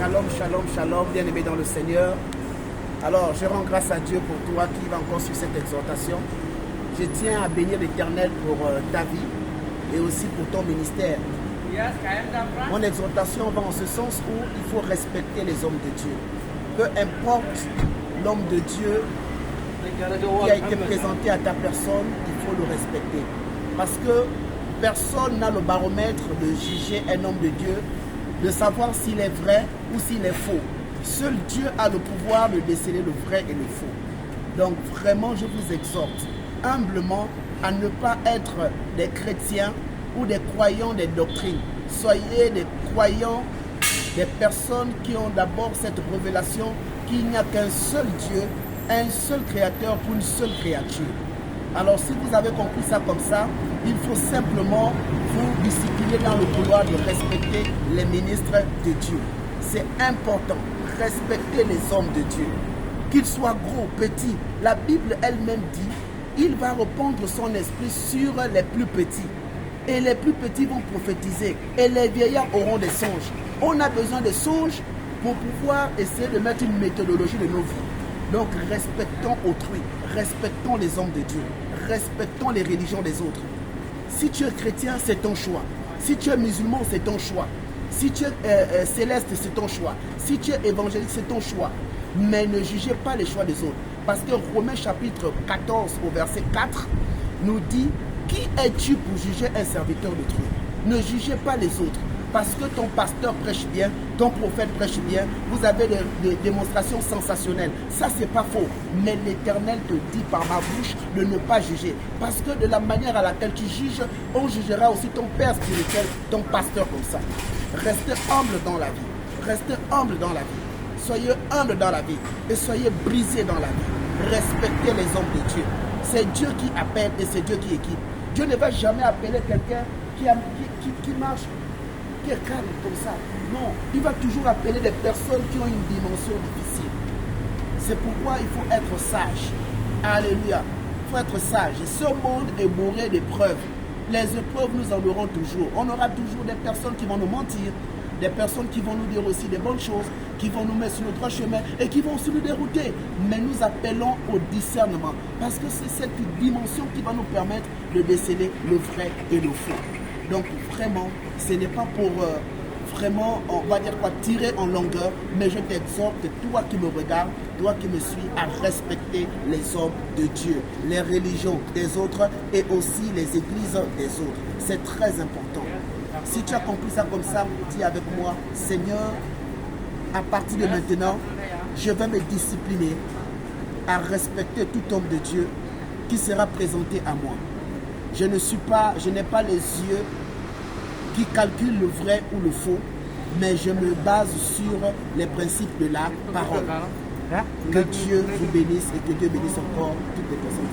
Shalom, shalom, shalom, bien-aimés dans le Seigneur. Alors, je rends grâce à Dieu pour toi qui va encore suivre cette exhortation. Je tiens à bénir l'Éternel pour ta vie et aussi pour ton ministère. Mon exhortation va en ce sens où il faut respecter les hommes de Dieu. Peu importe l'homme de Dieu qui a été présenté à ta personne, il faut le respecter. Parce que personne n'a le baromètre de juger un homme de Dieu, de savoir s'il est vrai ou s'il est faux. Seul Dieu a le pouvoir de déceler le vrai et le faux. Donc vraiment, je vous exhorte humblement à ne pas être des chrétiens ou des croyants des doctrines. Soyez des croyants, des personnes qui ont d'abord cette révélation qu'il n'y a qu'un seul Dieu, un seul créateur pour une seule créature. Alors si vous avez compris ça comme ça, il faut simplement vous discipliner dans le couloir de respecter les ministres de Dieu. C'est important, respecter les hommes de Dieu. Qu'ils soient gros, petits, la Bible elle-même dit, il va répandre son esprit sur les plus petits. Et les plus petits vont prophétiser. Et les vieillards auront des songes. On a besoin de songes pour pouvoir essayer de mettre une méthodologie de nos vies. Donc respectons autrui, respectons les hommes de Dieu, respectons les religions des autres. Si tu es chrétien, c'est ton choix. Si tu es musulman, c'est ton choix. Si tu es céleste, c'est ton choix. Si tu es évangélique, c'est ton choix. Mais ne jugez pas les choix des autres. Parce que Romains chapitre 14 au verset 4 nous dit, qui es-tu pour juger un serviteur de Dieu? Ne jugez pas les autres. Parce que ton pasteur prêche bien, ton prophète prêche bien, vous avez des démonstrations sensationnelles. Ça, c'est pas faux. Mais l'Éternel te dit par ma bouche de ne pas juger. Parce que de la manière à laquelle tu juges, on jugera aussi ton père spirituel, ton pasteur comme ça. Restez humble dans la vie. Restez humble dans la vie. Soyez humble dans la vie. Et soyez brisés dans la vie. Respectez les hommes de Dieu. C'est Dieu qui appelle et c'est Dieu qui équipe. Dieu ne va jamais appeler quelqu'un qui marche, qui est calme comme ça. Non, il va toujours appeler des personnes qui ont une dimension difficile. C'est pourquoi il faut être sage. Alléluia. Il faut être sage. Ce monde est bourré d'épreuves. Les épreuves, nous en aurons toujours. On aura toujours des personnes qui vont nous mentir, des personnes qui vont nous dire aussi des bonnes choses, qui vont nous mettre sur le droit chemin et qui vont aussi nous dérouter. Mais nous appelons au discernement parce que c'est cette dimension qui va nous permettre de déceler le vrai et le faux. Donc vraiment, ce n'est pas pour vraiment, on va dire quoi, tirer en longueur, mais je t'exhorte, toi qui me regardes, toi qui me suis, à respecter les hommes de Dieu, les religions des autres et aussi les églises des autres. C'est très important. Si tu as compris ça comme ça, dis avec moi, Seigneur, à partir de maintenant, je vais me discipliner à respecter tout homme de Dieu qui sera présenté à moi. Je n'ai pas les yeux qui calculent le vrai ou le faux, mais je me base sur les principes de la parole. Que Dieu vous bénisse et que Dieu bénisse encore toutes les personnes.